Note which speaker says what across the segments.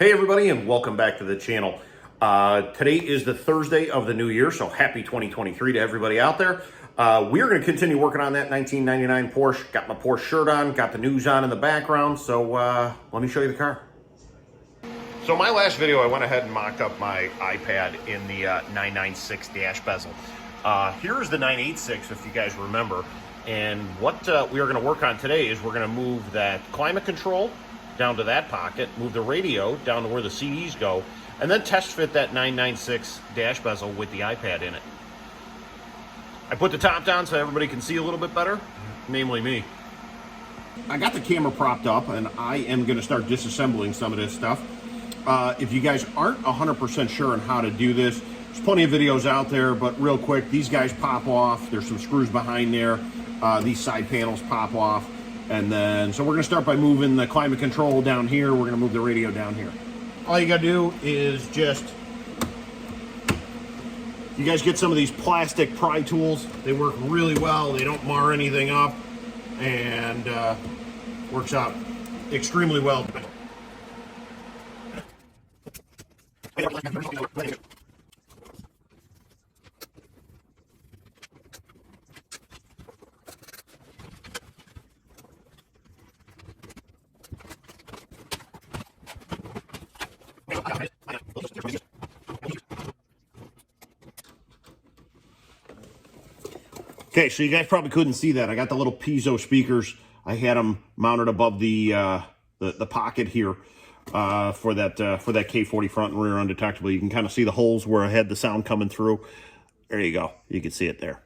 Speaker 1: Hey everybody, and welcome back to the channel. Today is the Thursday of the new year, so happy 2023 to everybody out there. We're going to continue working on that 1999 Porsche. Got my Porsche shirt on, got the news on in the background, so let me show you the car. So my last video, I went ahead and mocked up my iPad in the 996 dash bezel. Here's the 986, if you guys remember. And what we are going to work on today is we're going to move that climate control down to that pocket, move the radio down to where the CDs go, and then test fit that 996 dash bezel with the iPad in it. I put the top down so everybody can see a little bit better, namely me. I got the camera propped up, and I am going to start disassembling some of this stuff. If you guys aren't 100% sure on how to do this, there's plenty of videos out there, but real quick, these guys pop off. There's some screws behind there. These side panels pop off. And then, so we're gonna start by moving the climate control down here. We're gonna move the radio down here. All you gotta do is just, you guys get some of these plastic pry tools. They work really well. They don't mar anything up, and works out extremely well. Okay, so you guys probably couldn't see that. I got the little piezo speakers. I had them mounted above the pocket here for that K40 front and rear undetectable. You can kind of see the holes where I had the sound coming through. There you go. You can see it there.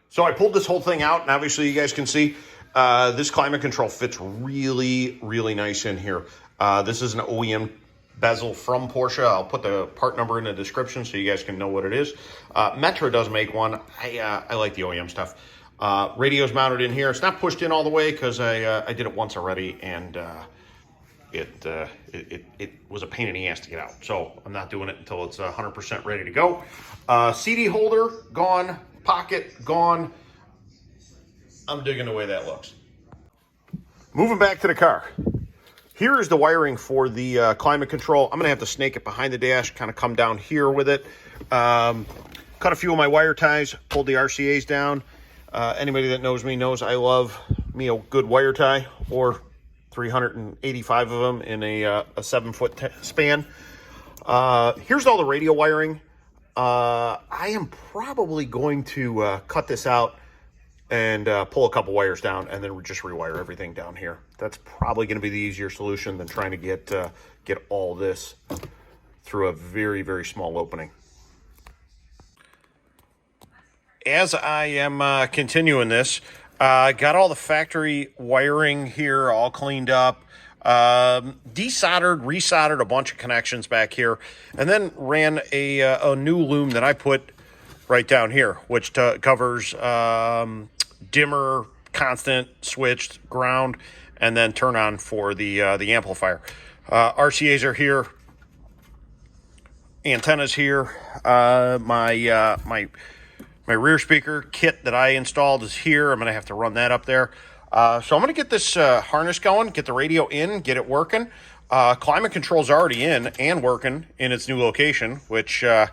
Speaker 1: So I pulled this whole thing out, and obviously you guys can see this climate control fits really, really nice in here. This is an OEM bezel from Porsche. I'll put the part number in the description so you guys can know what it is. Metro does make one. I like the OEM stuff. Radio's mounted in here. It's not pushed in all the way because I did it once already, and it was a pain in the ass to get out. So I'm not doing it until it's 100% ready to go. CD holder gone, pocket gone. I'm digging the way that looks. Moving back to the car. Here is the wiring for the climate control. I'm going to have to snake it behind the dash, kind of come down here with it. Cut a few of my wire ties, pulled the RCAs down. Anybody that knows me knows I love me a good wire tie, or 385 of them in a 7-foot span. Here's all the radio wiring. I am probably going to cut this out and pull a couple wires down, and then just rewire everything down here. That's probably going to be the easier solution than trying to get all this through a very, very small opening. As I am continuing this, I got all the factory wiring here all cleaned up, desoldered, resoldered a bunch of connections back here, and then ran a new loom that I put right down here, which covers dimmer, constant, switched, ground, and then turn on for the amplifier. RCAs are here, antennas here. My rear speaker kit that I installed is here. I'm going to have to run that up there. So I'm going to get this harness going, get the radio in, get it working. Climate control's already in and working in its new location, which God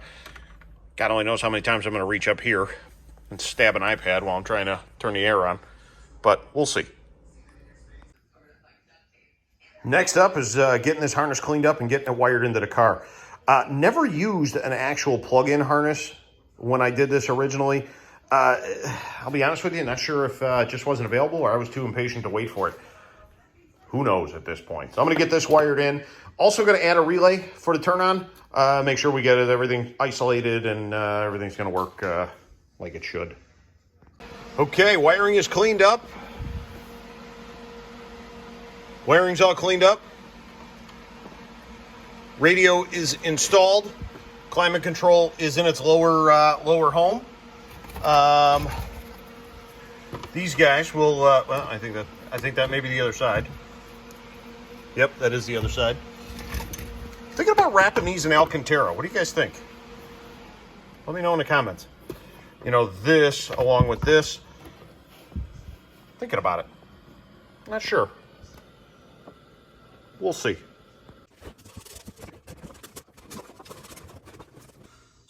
Speaker 1: only knows how many times I'm going to reach up here and stab an iPad while I'm trying to turn the air on. But we'll see. Next up is getting this harness cleaned up and getting it wired into the car. Never used an actual plug-in harness when I did this originally. I'll be honest with you, not sure if it just wasn't available or I was too impatient to wait for it. Who knows at this point. So I'm going to get this wired in. Also going to add a relay for the turn on. Make sure we get everything isolated and everything's going to work like it should. Okay, wiring is cleaned up. Wiring's all cleaned up. Radio is installed. Climate control is in its lower home. These guys will. Well, I think that may be the other side. Yep, that is the other side. Thinking about wrapping these in Alcantara. What do you guys think? Let me know in the comments. You know, this along with this. Thinking about it. Not sure. We'll see.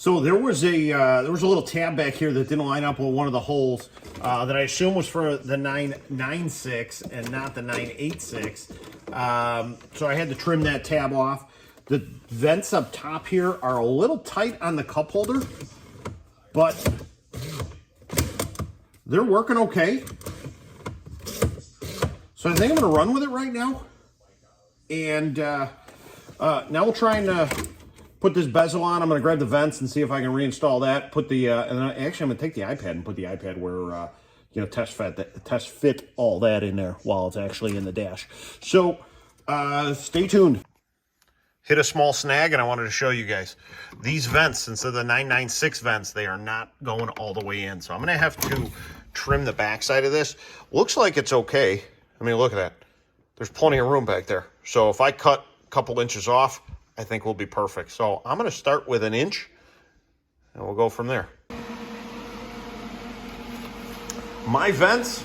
Speaker 1: So there was a little tab back here that didn't line up with one of the holes that I assume was for the 996 and not the 986. So I had to trim that tab off. The vents up top here are a little tight on the cup holder, but they're working okay. So I think I'm going to run with it right now. And now we'll try and put this bezel on. I'm going to grab the vents and see if I can reinstall that. Put the and then actually I'm going to take the iPad and put the iPad where test fit all that in there while it's actually in the dash. So stay tuned. Hit a small snag, and I wanted to show you guys these vents. Instead of the 996 vents, they are not going all the way in. So I'm going to have to trim the backside of this. Looks like it's okay. I mean, look at that. There's plenty of room back there. So if I cut a couple inches off, I think we'll be perfect. So I'm going to start with 1 inch, and we'll go from there. My vents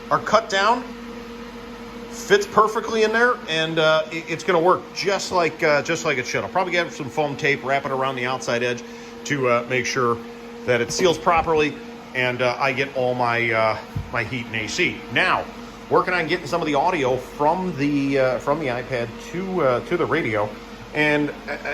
Speaker 1: are cut down, fits perfectly in there, and it's going to work just like it should. I'll probably get some foam tape, wrap it around the outside edge to make sure that it seals properly, and I get all my my heat and AC. Now, working on getting some of the audio from the iPad to the radio. And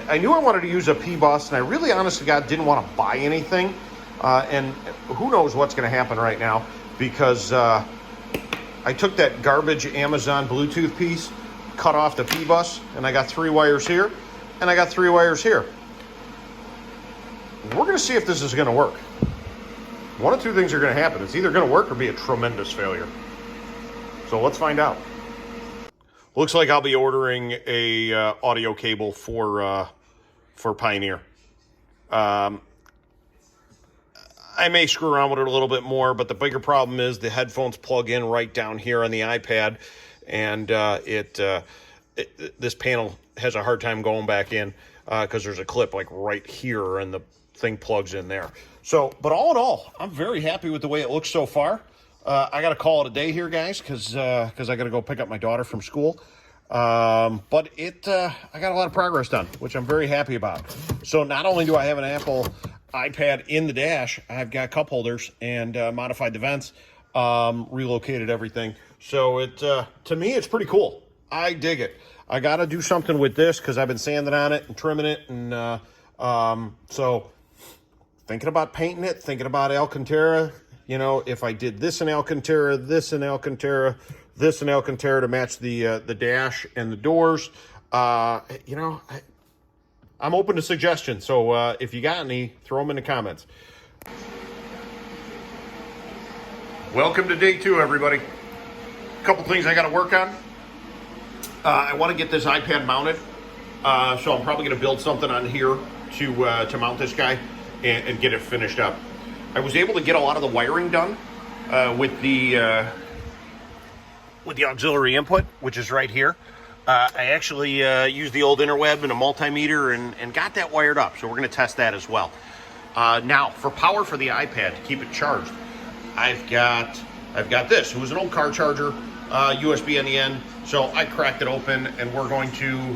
Speaker 1: I knew I wanted to use a P-Bus, and I really, honest to God, didn't want to buy anything. And who knows what's going to happen right now, because I took that garbage Amazon Bluetooth piece, cut off the P-Bus, and I got 3 wires here, and I got 3 wires here. We're going to see if this is going to work. One of two things are going to happen. It's either going to work or be a tremendous failure. So let's find out. Looks like I'll be ordering a audio cable for Pioneer. I may screw around with it a little bit more, but the bigger problem is the headphones plug in right down here on the iPad, and this panel has a hard time going back in because there's a clip like right here, and the thing plugs in there. So, but all in all, I'm very happy with the way it looks so far. I got to call it a day here, guys, because I got to go pick up my daughter from school. But I got a lot of progress done, which I'm very happy about. So not only do I have an Apple iPad in the dash, I've got cup holders and modified the vents, relocated everything. So to me, it's pretty cool. I dig it. I got to do something with this because I've been sanding on it and trimming it. And so thinking about painting it, thinking about Alcantara. You know, if I did this in Alcantara, this in Alcantara, this in Alcantara to match the dash and the doors, you know, I'm open to suggestions. So if you got any, throw them in the comments. Welcome to day 2, everybody. A couple things I got to work on. I want to get this iPad mounted, so I'm probably going to build something on here to mount this guy and get it finished up. I was able to get a lot of the wiring done with the auxiliary input, which is right here. I actually used the old interweb and a multimeter and got that wired up. So we're going to test that as well. Now, for power for the iPad to keep it charged, I've got this. It was an old car charger, USB on the end. So I cracked it open, and we're going to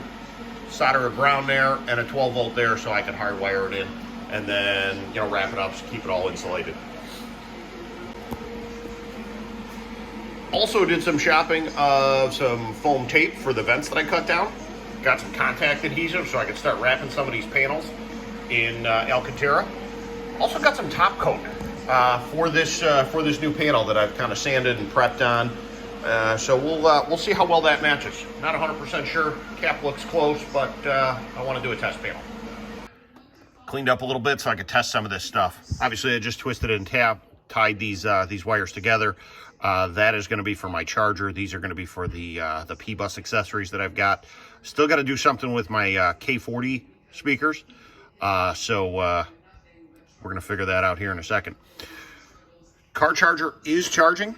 Speaker 1: solder a ground there and a 12 volt there so I can hardwire it in. And then, you know, wrap it up to keep it all insulated. Also did some shopping of some foam tape for the vents that I cut down. Got some contact adhesive so I can start wrapping some of these panels in Alcantara. Also got some top coat for this new panel that I've kind of sanded and prepped on. So we'll see how well that matches. Not 100% sure. Cap looks close, but I want to do a test panel. Cleaned up a little bit so I could test some of this stuff. Obviously, I just twisted and tied these wires together. That is going to be for my charger. These are going to be for the P-Bus accessories that I've got. Still got to do something with my K40 speakers. So we're going to figure that out here in a second. Car charger is charging.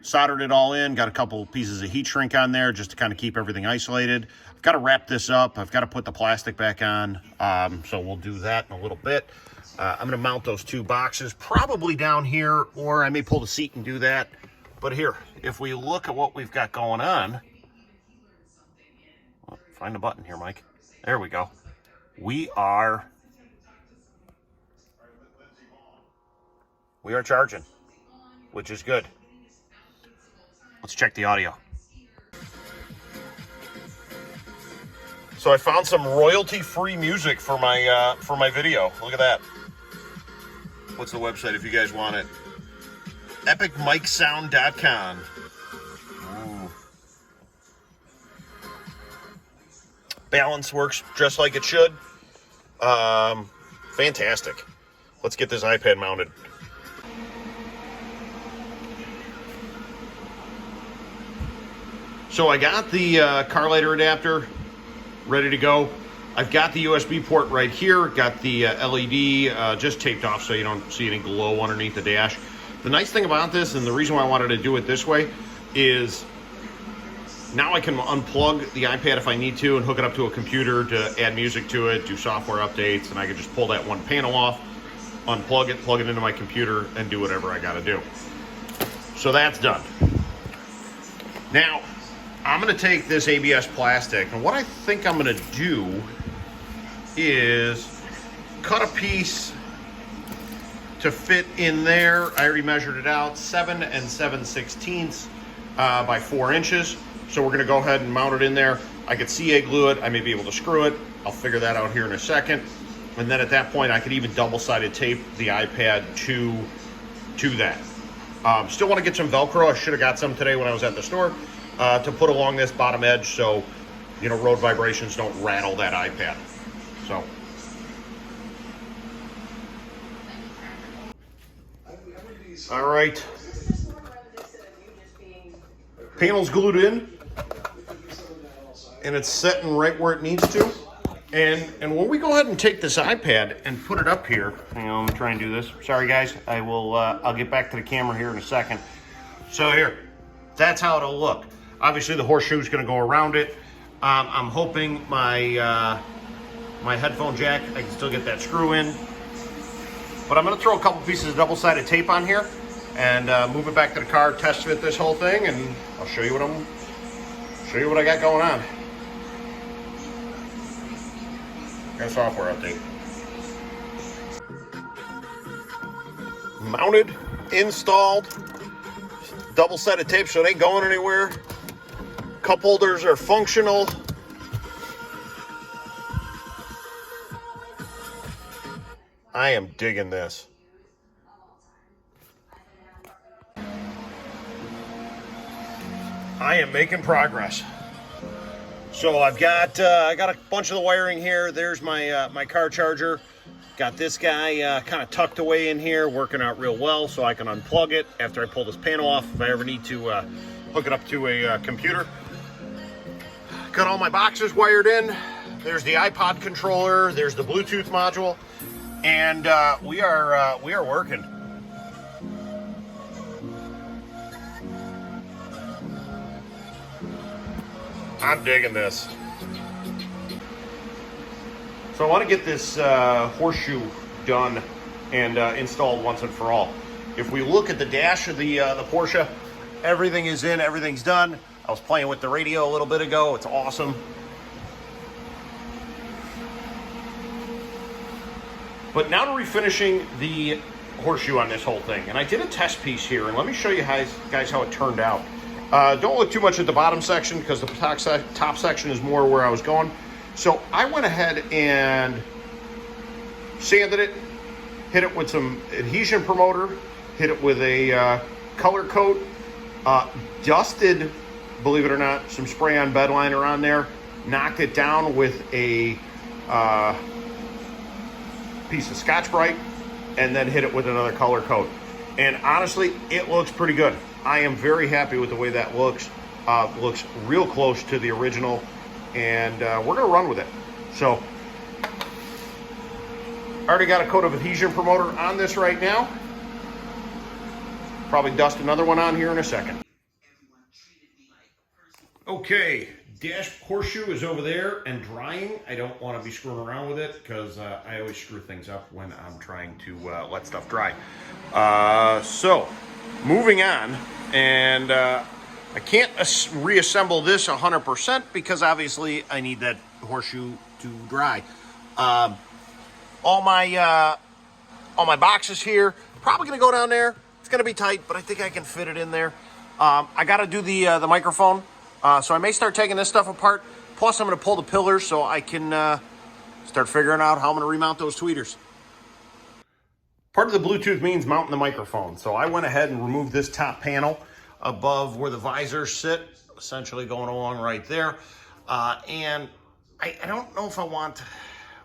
Speaker 1: Soldered it all in. Got a couple pieces of heat shrink on there just to kind of keep everything isolated. I've got to wrap this up. I've got to put the plastic back on. So we'll do that in a little bit. I'm going to mount those 2 boxes probably down here, or I may pull the seat and do that. But here, if we look at what we've got going on, find the button here, Mike. There we go. We are we are charging, which is good. Let's check the audio. So I found some royalty-free music for my video. Look at that. What's the website if you guys want it? epicmicsound.com. Ooh. Balance works just like it should. Fantastic. Let's get this iPad mounted. So I got the car lighter adapter ready to go. I've got the USB port right here. Got the LED just taped off so you don't see any glow underneath the dash. The nice thing about this, and the reason why I wanted to do it this way, is now I can unplug the iPad if I need to and hook it up to a computer to add music to it, do software updates, and I can just pull that one panel off, unplug it, plug it into my computer, and do whatever I gotta do. So that's done. Now, I'm gonna take this ABS plastic, and what I think I'm gonna do is cut a piece to fit in there. I already measured it out, 7 7/16 by 4 inches. So we're gonna go ahead and mount it in there. I could CA glue it, I may be able to screw it. I'll figure that out here in a second. And then at that point, I could even double-sided tape the iPad to that. Still wanna get some Velcro. I should have got some today when I was at the store to put along this bottom edge so, you know, road vibrations don't rattle that iPad. So. All right. Panel's glued in, and it's setting right where it needs to. And when we go ahead and take this iPad and put it up here, hang on, I'm trying to do this. Sorry guys, I'll get back to the camera here in a second. So here, that's how it'll look. Obviously the horseshoe's gonna go around it. I'm hoping my headphone jack, I can still get that screw in. But I'm gonna throw a couple pieces of double-sided tape on here and move it back to the car, test fit this whole thing, and I'll show you what I got going on. Got a software update. Mounted, installed, double-sided tape so it ain't going anywhere. Cup holders are functional. I am digging this. I am making progress. So I got a bunch of the wiring here. There's my my car charger. Got this guy kind of tucked away in here, working out real well, so I can unplug it after I pull this panel off if I ever need to hook it up to a computer. Got all my boxes wired in. There's the iPod controller. There's the Bluetooth module. And we are working. I'm digging this. So I want to get this horseshoe done and installed once and for all. If we look at the dash of the Porsche, everything is in, everything's done. I was playing with the radio a little bit ago. It's awesome. But now to refinishing the horseshoe on this whole thing. And I did a test piece here, and let me show you guys how it turned out. Don't look too much at the bottom section because the top section is more where I was going. So I went ahead and sanded it, hit it with some adhesion promoter, hit it with a color coat, dusted, believe it or not, some spray-on bed liner on there, knocked it down with a piece of Scotch-Brite, and then hit it with another color coat. And honestly, it looks pretty good. I am very happy with the way that looks. Looks real close to the original, and we're gonna run with it. So, already got a coat of adhesion promoter on this right now. Probably dust another one on here in a second. Okay, dash horseshoe is over there and drying. I don't want to be screwing around with it because I always screw things up when I'm trying to let stuff dry. So, moving on, and I can't reassemble this 100% because obviously I need that horseshoe to dry. All my boxes here, probably going to go down there. It's going to be tight, but I think I can fit it in there. I got to do the microphone, so I may start taking this stuff apart. Plus, I'm going to pull the pillars so I can start figuring out how I'm going to remount those tweeters. Part of the Bluetooth means mounting the microphone. So I went ahead and removed this top panel above where the visors sit, essentially going along right there. And I don't know if I want,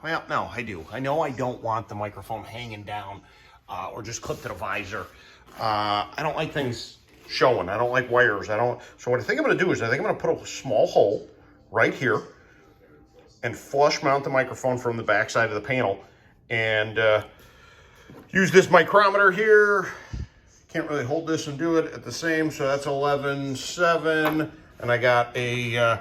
Speaker 1: well, no, I do. I know I don't want the microphone hanging down or just clipped to the visor. I don't like things showing. I don't like wires. So what I think I'm going to do is I think I'm going to put a small hole right here and flush mount the microphone from the back side of the panel and use this micrometer here. Can't really hold this and do it at the same, so that's 11.7, and I got a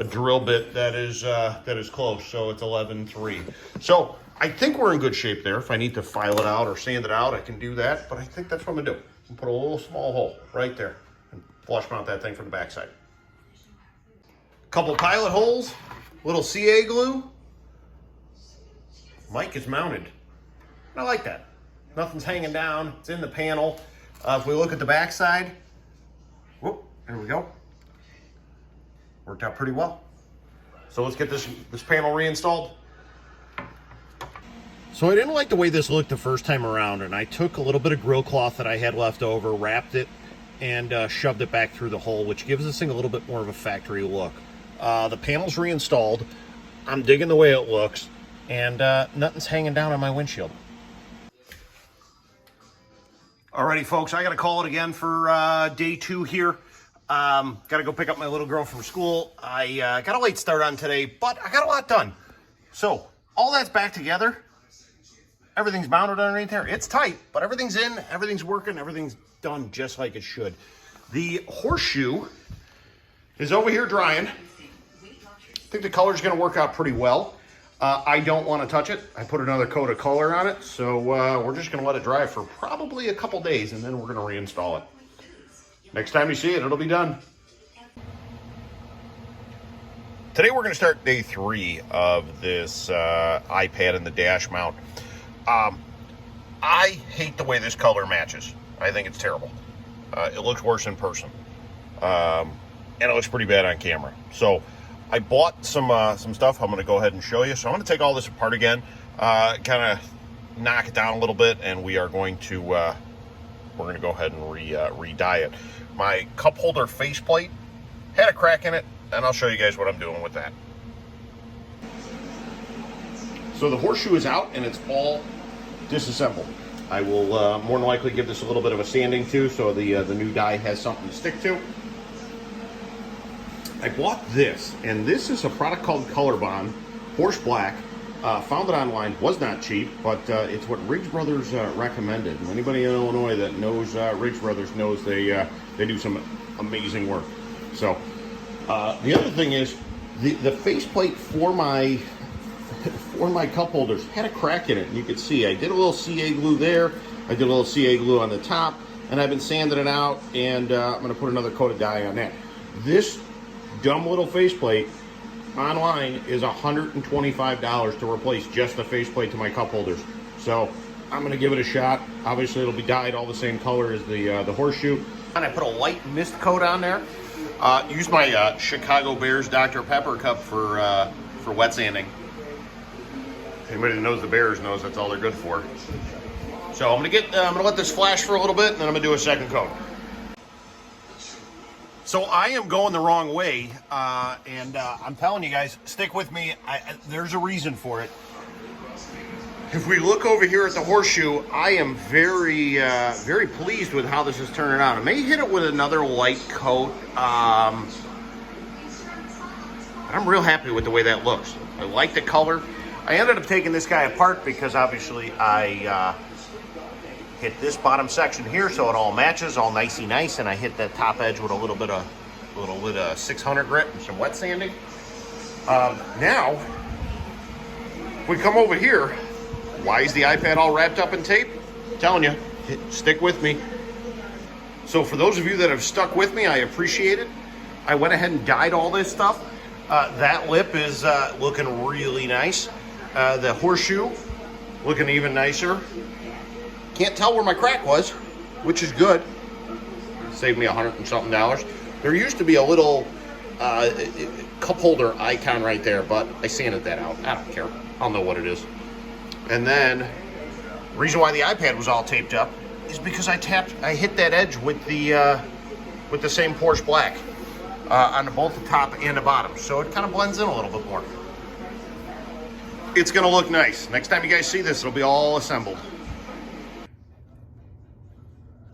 Speaker 1: drill bit that is close, so it's 11.3. So I think we're in good shape there. If I need to file it out or sand it out, I can do that, but I think that's what I'm gonna do. I'm gonna put a little small hole right there and flush mount that thing from the backside. Couple pilot holes, little CA glue. Mic is mounted. I like that. Nothing's hanging down. It's in the panel. If we look at the back side, whoop, there we go. Worked out pretty well. So let's get this panel reinstalled. So I didn't like the way this looked the first time around, and I took a little bit of grill cloth that I had left over, wrapped it, and shoved it back through the hole, which gives this thing a little bit more of a factory look. The panel's reinstalled. I'm digging the way it looks, and nothing's hanging down on my windshield. Alrighty, folks, I got to call it again for day 2 here. Got to go pick up my little girl from school. I got a late start on today, but I got a lot done. So all that's back together. Everything's mounted underneath there. It's tight, but everything's in, everything's working, everything's done just like it should. The horseshoe is over here drying. I think the color's going to work out pretty well. I don't want to touch it. I put another coat of color on it, so we're just going to let it dry for probably a couple days, and then we're going to reinstall it. Next time you see it, it'll be done. Today we're going to start day 3 of this iPad and the dash mount. I hate the way this color matches. I think it's terrible. It looks worse in person, and it looks pretty bad on camera. So I bought some stuff I'm going to go ahead and show you. So I'm going to take all this apart again, kind of knock it down a little bit, and we are going to we're going to go ahead and re-dye it. My cup holder faceplate had a crack in it, and I'll show you guys what I'm doing with that. So the horseshoe is out, and it's all disassembled. I will more than likely give this a little bit of a sanding too, so the new dye has something to stick to. I bought this, and this is a product called Color Bond, Porsche Black. Found it online, was not cheap, but it's what Riggs Brothers recommended. And anybody in Illinois that knows Riggs Brothers knows they do some amazing work. So the other thing is the faceplate for my cup holders had a crack in it, and you can see I did a little CA glue there. I did a little CA glue on the top, and I've been sanding it out, and I'm going to put another coat of dye on that. This dumb little faceplate online is $125 to replace just the faceplate to my cup holders. So I'm going to give it a shot. Obviously, it'll be dyed all the same color as the horseshoe. And I put a light mist coat on there. Use my Chicago Bears Dr. Pepper cup for wet sanding. Anybody that knows the Bears knows that's all they're good for. So I'm gonna let this flash for a little bit, and then I'm gonna do a second coat. So I am going the wrong way, and I'm telling you guys, stick with me. There's a reason for it. If we look over here at the horseshoe, I am very, very pleased with how this is turning out. I may hit it with another light coat, but I'm real happy with the way that looks. I like the color. I ended up taking this guy apart because obviously I hit this bottom section here so it all matches, all nicey nice, and I hit that top edge with a little bit of 600 grit and some wet sanding. Now, if we come over here, why is the iPad all wrapped up in tape? I'm telling you, stick with me. So for those of you that have stuck with me, I appreciate it. I went ahead and dyed all this stuff. That lip is looking really nice. The horseshoe looking even nicer. Can't tell where my crack was, which is good. Saved me $100 and something. There used to be a little cup holder icon right there, but I sanded that out. I don't care. I'll know what it is. And then, the reason why the iPad was all taped up is because I hit that edge with the same Porsche black on both the top and the bottom. So it kind of blends in a little bit more. It's going to look nice. Next time you guys see this, it'll be all assembled.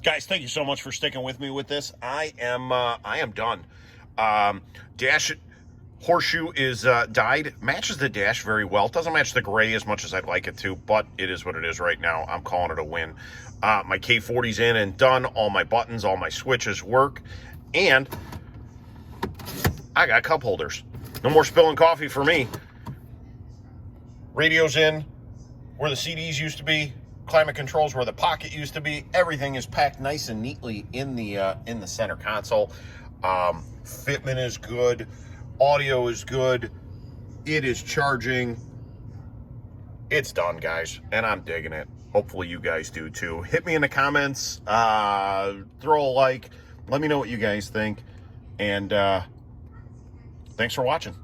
Speaker 1: Guys, thank you so much for sticking with me with this. I am done. Dash horseshoe is dyed. Matches the dash very well. Doesn't match the gray as much as I'd like it to, but it is what it is right now. I'm calling it a win. My K40's in and done. All my buttons, all my switches work. And I got cup holders. No more spilling coffee for me. Radio's in where the CDs used to be. Climate controls where the pocket used to be. Everything is packed nice and neatly in the center console. Fitment is good. Audio is good. It is charging. It's done, guys, and I'm digging it. Hopefully you guys do too. Hit me in the comments. Throw a like. Let me know what you guys think. And thanks for watching.